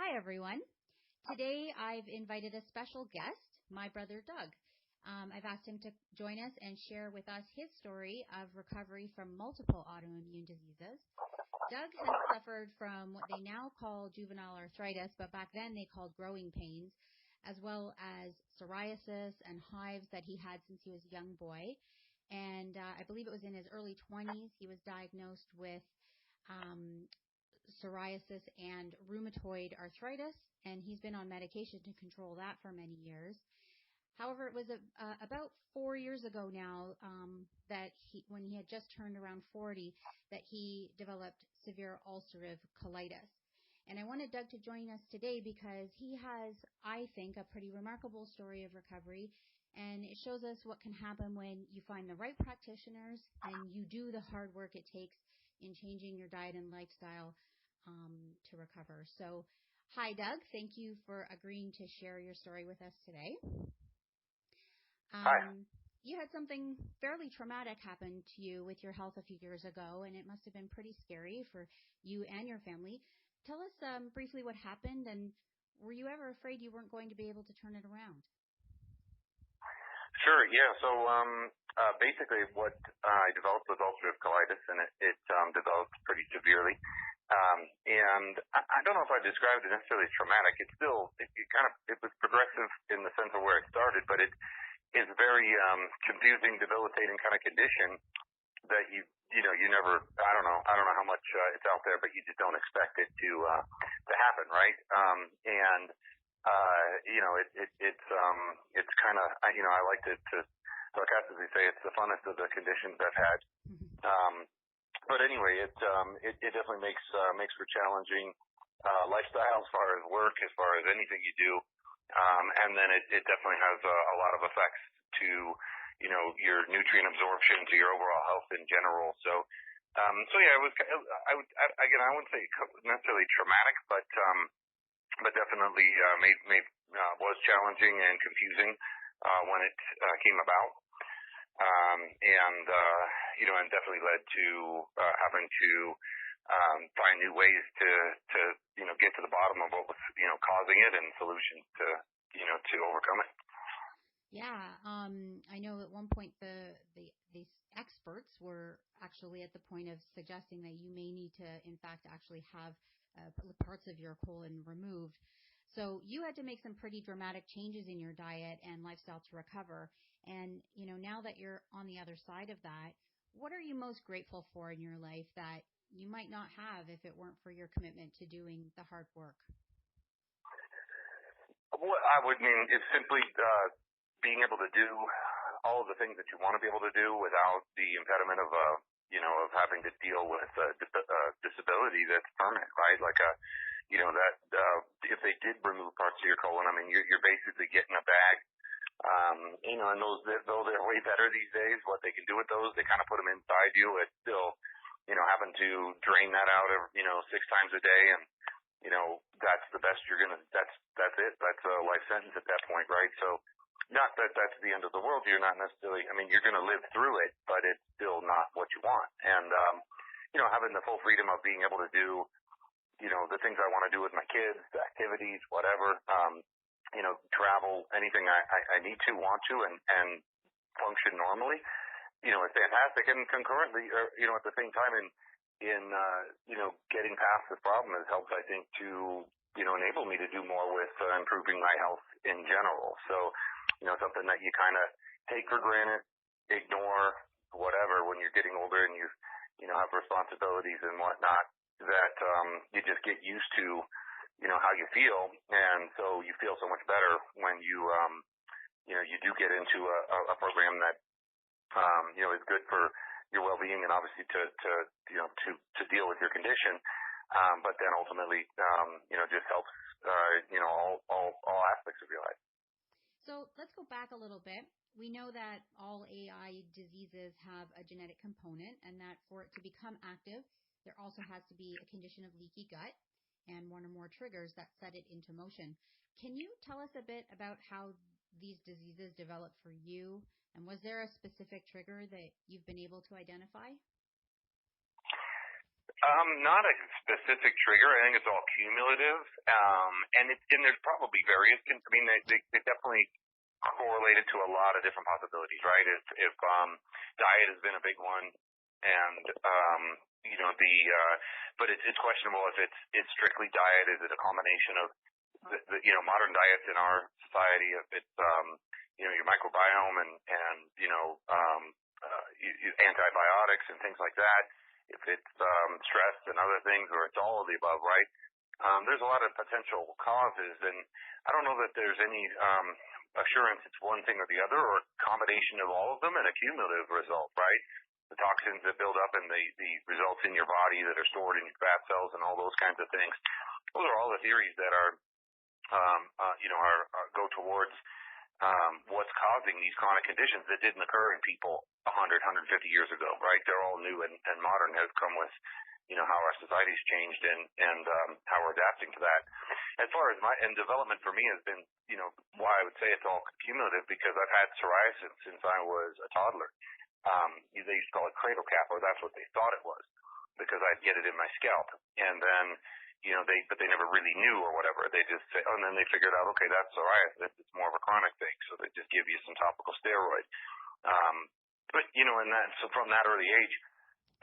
Hi, everyone. Today, I've invited a special guest, my brother Doug. I've asked him to join us and share with us his story of recovery from multiple autoimmune diseases. Doug has suffered from what they now call juvenile arthritis, but back then they called growing pains, as well as psoriasis and hives that he had since he was a young boy. And I believe it was in his early 20s he was diagnosed with psoriasis and rheumatoid arthritis, and he's been on medication to control that for many years. However, it was about 4 years ago now that when he had just turned around 40, that he developed severe ulcerative colitis. And I wanted Doug to join us today because he has, I think, a pretty remarkable story of recovery, and it shows us what can happen when you find the right practitioners and you do the hard work it takes in changing your diet and lifestyle to recover. So, hi, Doug. Thank you for agreeing to share your story with us today. Hi. You had something fairly traumatic happen to you with your health a few years ago, and it must have been pretty scary for you and your family. Tell us briefly what happened, and were you ever afraid you weren't going to be able to turn it around? Sure, yeah. So basically what I developed was ulcerative colitis, and it developed pretty severely. And I don't know if I described it necessarily as traumatic. It was progressive in the sense of where it started, but it is a very confusing, debilitating kind of condition that you never, I don't know how much it's out there, but you just don't expect it to happen, right? It's kind of, I like to sarcastically say it's the funnest of the conditions I've had. But anyway, it definitely makes for challenging lifestyle as far as work, as far as anything you do. And then it definitely has a lot of effects to, your nutrient absorption, to your overall health in general. So yeah, I wouldn't say necessarily traumatic, but definitely was challenging and confusing when it came about. And definitely led to having to find new ways to get to the bottom of what was causing it and solutions to overcome it. Yeah, I know at one point these experts were actually at the point of suggesting that you may need to, in fact, actually have parts of your colon removed. So you had to make some pretty dramatic changes in your diet and lifestyle to recover. And, now that you're on the other side of that, what are you most grateful for in your life that you might not have if it weren't for your commitment to doing the hard work? Well, it's simply being able to do all of the things that you want to be able to do without the impediment of having to deal with a disability that's permanent, right? Like if they did remove parts of your colon, you're basically getting a bag. And those, though they're way better these days, what they can do with those, they kind of put them inside you. It's still, having to drain that out, 6 times a day. And, that's the best that's it. That's a life sentence at that point, right? So not that that's the end of the world. You're not necessarily, you're going to live through it, but it's still not what you want. And, having the full freedom of being able to do, the things I want to do with my kids, the activities, whatever, travel, anything I need to, want to, and function normally, it's fantastic. And concurrently, at the same time in getting past this problem has helped, I think, to, enable me to do more with improving my health in general. So, something that you kind of take for granted, ignore, whatever, when you're getting older and you have responsibilities and whatnot, that you just get used to, how you feel. And so you feel so much better when you do get into a program that, is good for your well-being and obviously to deal with your condition. But then ultimately, just helps, all aspects of your life. So let's go back a little bit. We know that all AI diseases have a genetic component, and that for it to become active, there also has to be a condition of leaky gut and one or more triggers that set it into motion. Can you tell us a bit about how these diseases develop for you? And was there a specific trigger that you've been able to identify? Not a specific trigger. I think it's all cumulative, and there's probably various. I mean, they definitely correlated to a lot of different possibilities, right? If diet has been a big one, and but it's questionable if it's strictly diet. Is it a combination of the modern diets in our society? If it's your microbiome and antibiotics and things like that. If it's stress and other things, or it's all of the above, right? There's a lot of potential causes, and I don't know that there's any assurance it's one thing or the other, or a combination of all of them and a cumulative result, right? The toxins that build up and the results in your body that are stored in your fat cells and all those kinds of things. Those are all the theories that are go towards what's causing these chronic conditions that didn't occur in people 100, 150 years ago, right? They're all new and modern, have come with how our society's changed and how we're adapting to that. As far as development for me has been, why I would say it's all cumulative, because I've had psoriasis since I was a toddler. They used to call it cradle cap, or that's what they thought it was, because I'd get it in my scalp. And then, but they never really knew or whatever. They just say, and then they figured out, okay, that's psoriasis. It's more of a chronic thing. So they just give you some topical steroid. But, so from that early age,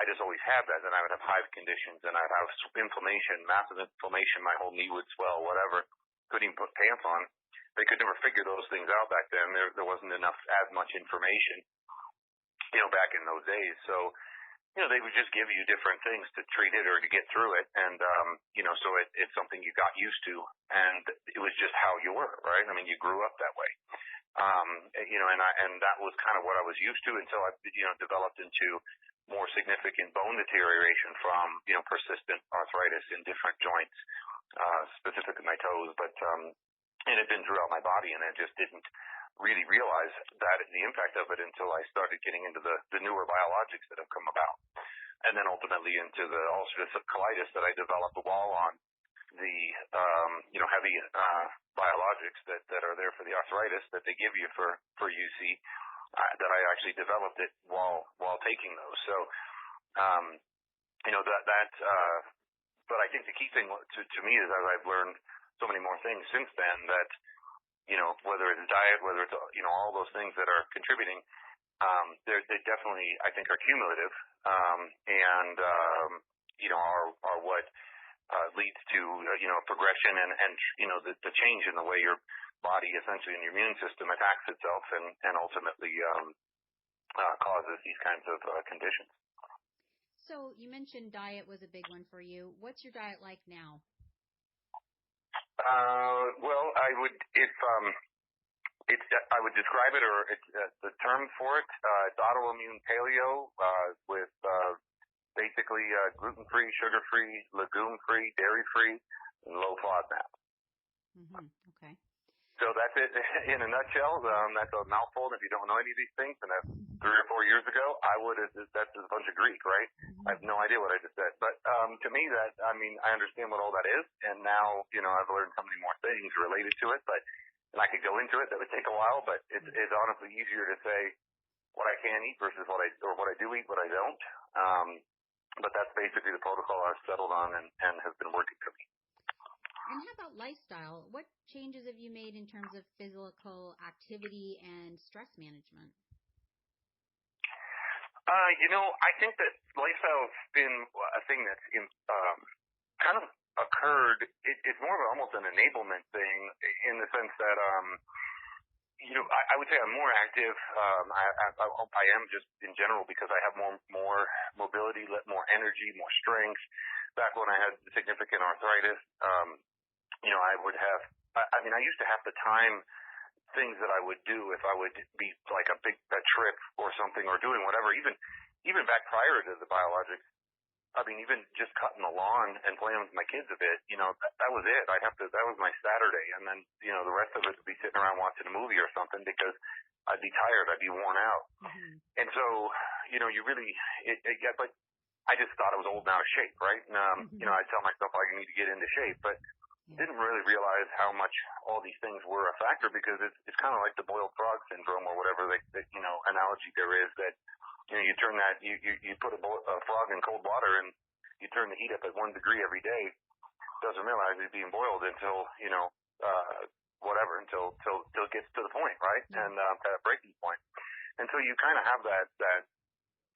I just always had that. Then I would have hive conditions, and I'd have inflammation, massive inflammation. My whole knee would swell, whatever. Couldn't even put pants on. They could never figure those things out back then. There wasn't as much information, back in those days. So, they would just give you different things to treat it or to get through it. And, so it's something you got used to, and it was just how you were, right? I mean, you grew up that way. And that was kind of what I was used to until I, developed into more significant bone deterioration from, persistent arthritis in different joints, specifically my toes, but, it had been throughout my body, and I just didn't really realize the impact of it until I started getting into the newer biologics that have come about. And then ultimately into the ulcerative colitis that I developed while on the, heavy, biologics that are there for the arthritis that they give you for UC, that I actually developed it while taking those. So, but I think the key thing to me is, as I've learned so many more things since then, that, whether it's diet, whether it's, all those things that are contributing, they definitely, I think, are cumulative, and are what leads to, progression and the change in the way your body, essentially, and your immune system attacks itself and ultimately causes these kinds of conditions. So you mentioned diet was a big one for you. What's your diet like now? Well, I would describe it, or the term for it, it's autoimmune paleo, with basically gluten-free, sugar-free, legume-free, dairy-free, and low FODMAP. Mm-hmm. Okay. So that's it in a nutshell. That's a mouthful. If you don't know any of these things, and that's 3 or 4 years ago, that's a bunch of Greek, right? Mm-hmm. I have no idea what I just said. But to me, I understand what all that is, and now, I've learned so many more things related to it. And I could go into it. That would take a while, but it's honestly easier to say what I can eat versus what I do eat, what I don't. But that's basically the protocol I've settled on and has been working for me. And how about lifestyle? What changes have you made in terms of physical activity and stress management? I think that lifestyle has been a thing that's kind of occurred. It's more of almost an enablement thing, in the sense that, I would say I'm more active. I am just in general, because I have more mobility, more energy, more strength. Back when I had significant arthritis, I used to have to time things that I would do if I would be like a trip or something, or doing whatever, even back prior to the biologics. Even just cutting the lawn and playing with my kids a bit, that was it. That was my Saturday. And then, the rest of it would be sitting around watching a movie or something, because I'd be tired. I'd be worn out. Mm-hmm. And so, you really, but I just thought I was old and out of shape, right? And, mm-hmm. I tell myself I need to get into shape, but didn't really realize how much all these things were a factor, because it's kind of like the boiled frog syndrome, or whatever analogy there is, that, you turn that, you put a frog in cold water, and, you turn the heat up at 1 degree every day doesn't realize he's being boiled until, until it gets to the point, right? And that breaking point. And so you kind of have that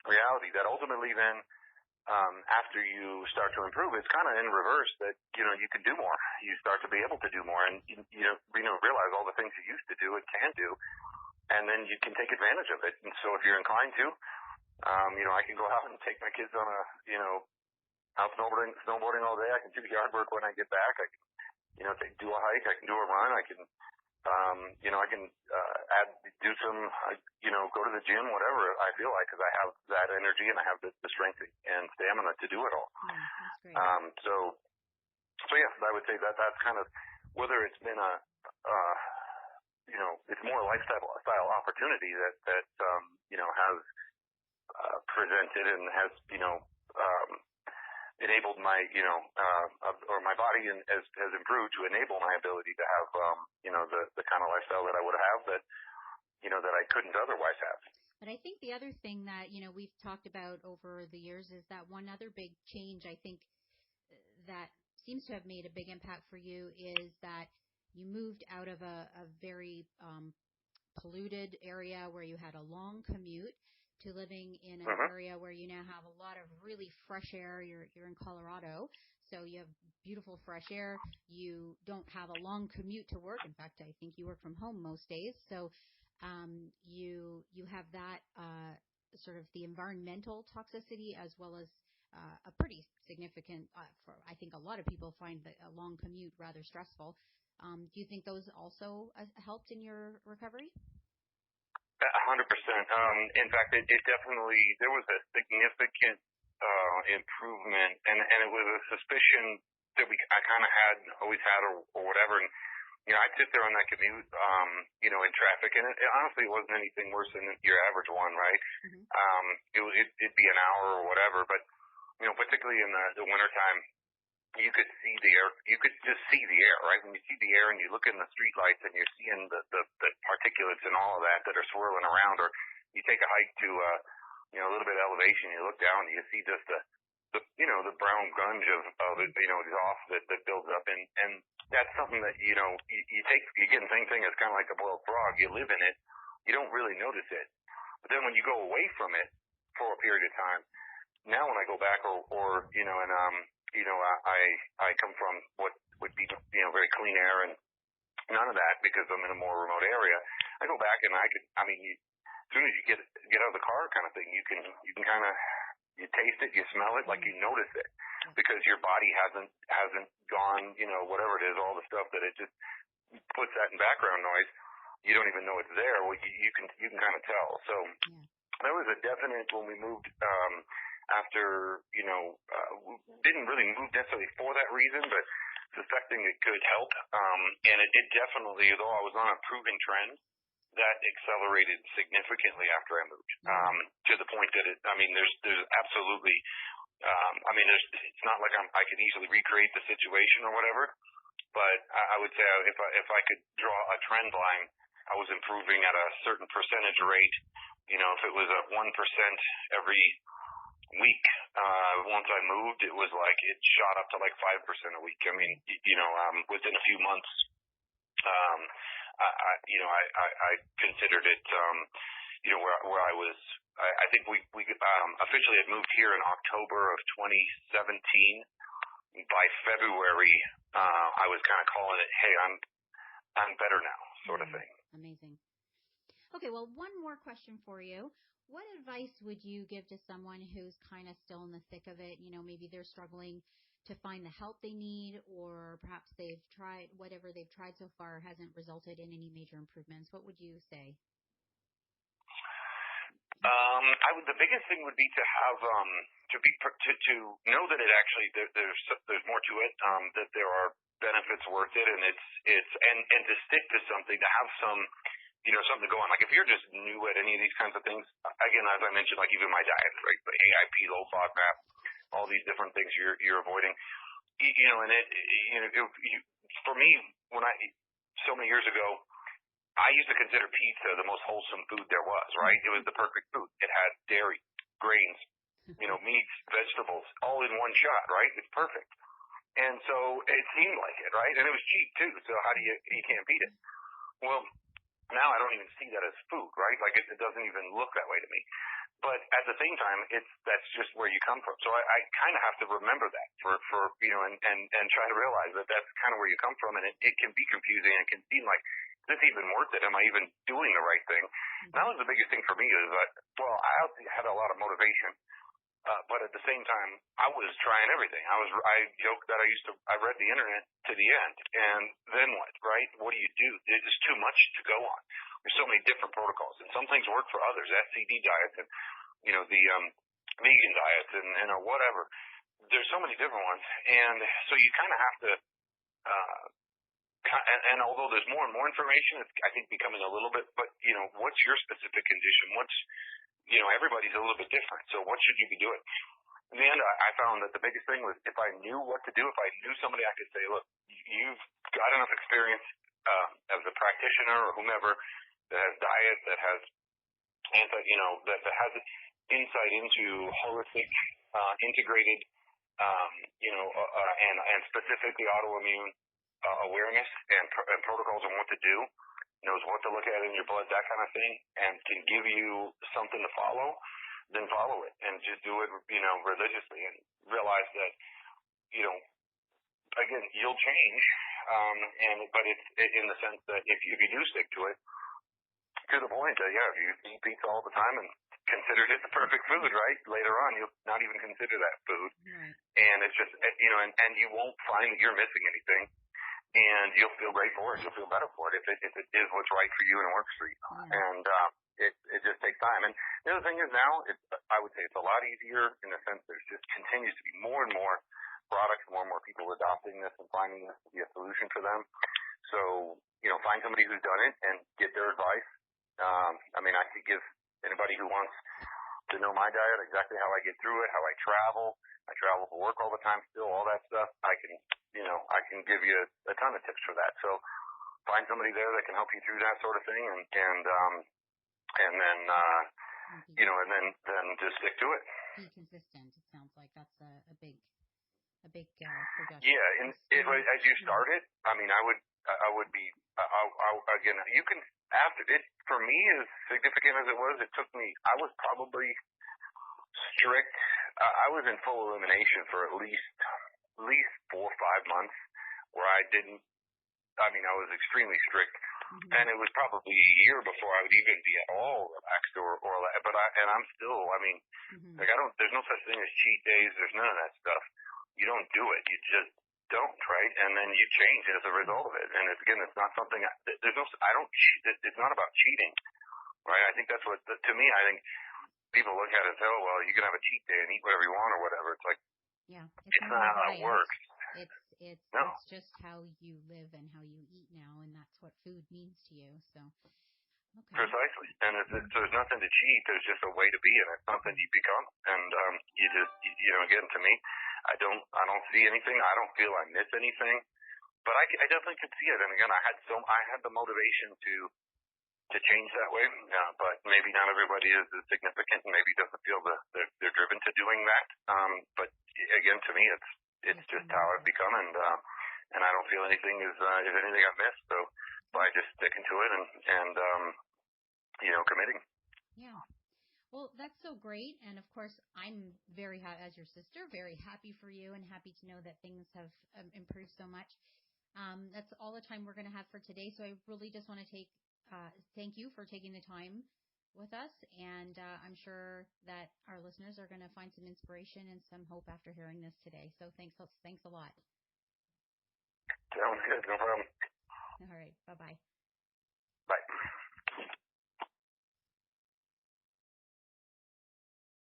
reality that ultimately then, after you start to improve, it's kind of in reverse that, you can do more. You start to be able to do more and, realize all the things you used to do and can do, and then you can take advantage of it. And so if you're inclined to, I can go out and take my kids on out snowboarding all day. I can do yard work when I get back. I can, do a hike. I can do a run. I can, I can do some, go to the gym, whatever I feel like, because I have that energy and I have the strength and stamina to do it all. That's great. So yeah, I would say that's kind of, whether it's been it's more a lifestyle opportunity that has presented and has, enabled my, or my body has improved to enable my ability to have, the kind of lifestyle that I would have that I couldn't otherwise have. But I think the other thing that, we've talked about over the years is that one other big change, I think, that seems to have made a big impact for you is that you moved out of a very polluted area where you had a long commute to living in an area where you now have a lot of really fresh air. You're in Colorado, so you have beautiful fresh air. You don't have a long commute to work. In fact, I think you work from home most days. So you have that sort of the environmental toxicity as well as a pretty significant, I think a lot of people find that a long commute rather stressful. Do you think those also helped in your recovery? 100%. In fact, it definitely, there was a significant improvement, and it was a suspicion that I kind of always had or whatever. And, I'd sit there on that commute, in traffic, and it honestly wasn't anything worse than your average one, right? Mm-hmm. It'd be an hour or whatever, but, particularly in the wintertime, you could see the air. You could just see the air, right? When you see the air and you look in the street lights and you're seeing the particulates and all of that are swirling around, or you take a hike to, a little bit of elevation, you look down and you see just the brown grunge of it, exhaust that builds up. And that's something that, you get the same thing as kind of like a boiled frog. You live in it. You don't really notice it. But then when you go away from it for a period of time, now when I go back I come from what would be, very clean air and none of that because I'm in a more remote area. I go back and as soon as you get out of the car kind of thing, you can kind of, you taste it, you smell it, like you notice it because your body hasn't gone, whatever it is, all the stuff that it just puts that in background noise. You don't even know it's there. Well, you can kind of tell. So that was a definite when we moved, after, didn't really move necessarily for that reason, but suspecting it could help. And it definitely, though I was on a proven trend, that accelerated significantly after I moved, to the point that there's absolutely, it's not like I could easily recreate the situation or whatever, but I would say if I could draw a trend line, I was improving at a certain percentage rate. If it was a 1% every week, once I moved, it was like it shot up to like 5% a week. Within a few months, I considered it, where I was. I think we officially had moved here in October of 2017. By February, I was kind of calling it, hey, I'm better now, sort of thing. Amazing. Okay, well, one more question for you. What advice would you give to someone who's kind of still in the thick of it? Maybe they're struggling to find the help they need, or perhaps they've tried, whatever they've tried so far hasn't resulted in any major improvements. What would you say? The biggest thing would be to have, to know that it actually, there's more to it, that there are benefits worth it, and and to stick to something, to have some, something to go on. Like if you're just new at any of these kinds of things, again, as I mentioned, like even my diet, right? The AIP, low FODMAP, all these different things you're avoiding, for me, so many years ago, I used to consider pizza the most wholesome food there was, right? It was the perfect food. It had dairy, grains, meats, vegetables, all in one shot, right? It's perfect. And so it seemed like it, right? And it was cheap too. So how do you can't beat it? Well, now I don't even see that as food, right? Like it doesn't even look that way to me. But at the same time, that's just where you come from. So I kind of have to remember that for and try to realize that that's kind of where you come from, and it can be confusing and it can seem like, is this even worth it? Am I even doing the right thing? And that was the biggest thing for me is that, well, I had a lot of motivation, but at the same time, I was trying everything. I joked that I read the internet to the end, and then what, right? What do you do? There's too much to go on. There's so many different protocols, and some things work for others. SCD diets and the vegan diets and whatever. There's so many different ones, and so you kind of have to. And although there's more and more information, it's I think becoming a little bit. But what's your specific condition? Everybody's a little bit different. So what should you be doing? In the end, I found that the biggest thing was if I knew what to do, if I knew somebody, I could say, look, you've got enough experience as a practitioner or whomever that has diet, that has that has insight into holistic, integrated, and specifically autoimmune awareness and protocols on what to do, knows what to look at in your blood, that kind of thing, and can give you something to follow, then follow it and just do it, religiously, and realize that, again, you'll change, but it's in the sense that if you do stick to it, to the point that, if you eat pizza all the time and consider it the perfect food, right? Later on, you'll not even consider that food. Right. And it's just, and you won't find that you're missing anything. And you'll feel great for it. You'll feel better for it if it is what's right for you and works for you. Yeah. And it just takes time. And the other thing is now, I would say it's a lot easier in the sense there's just continues to be more and more products, more and more people adopting this and finding this to be a solution for them. So, find somebody who's done it and get their advice. I could give anybody who wants to know my diet, exactly how I get through it, how I travel. I travel for work all the time still, all that stuff. I can give you a ton of tips for that. So find somebody there that can help you through that sort of thing and then just stick to it. Be consistent. It sounds like that's a big suggestion. Yeah, and as you start it, I would be, again, you can, after it, for me, as significant as it was, it took me, I was probably strict. I was in full elimination for at least 4 or 5 months where I was extremely strict. Mm-hmm. And it was probably a year before I would even be at all relaxed and I'm still, mm-hmm. There's no such thing as cheat days. There's none of that stuff. You don't do it. You just don't, right? And then you change as a result of it. And it's not something, it's not about cheating, right? I think that's what, to me, I think people look at it and say, oh, well, you can have a cheat day and eat whatever you want or whatever. It's like, it's not how that works. It's just how you live and how you eat now, and that's what food means to you. So, okay. Precisely. And so there's nothing to cheat. There's just a way to be, and it's something you become. And you just, again, to me, I don't see anything. I don't feel I miss anything. But I definitely could see it. And again, I had the motivation to change that way. But maybe not everybody is as significant, and maybe doesn't feel they're driven to doing that. But again, to me, it's just how I've become, and I don't feel anything is anything I've missed. So by just sticking to it and committing. Yeah. Well, that's so great. And of course, I'm very happy as your sister, very happy for you and happy to know that things have improved so much. That's all the time we're going to have for today. So I really just want to thank you for taking the time with us. And I'm sure that our listeners are going to find some inspiration and some hope after hearing this today. So thanks a lot. Sounds good. No problem. All right. Bye-bye.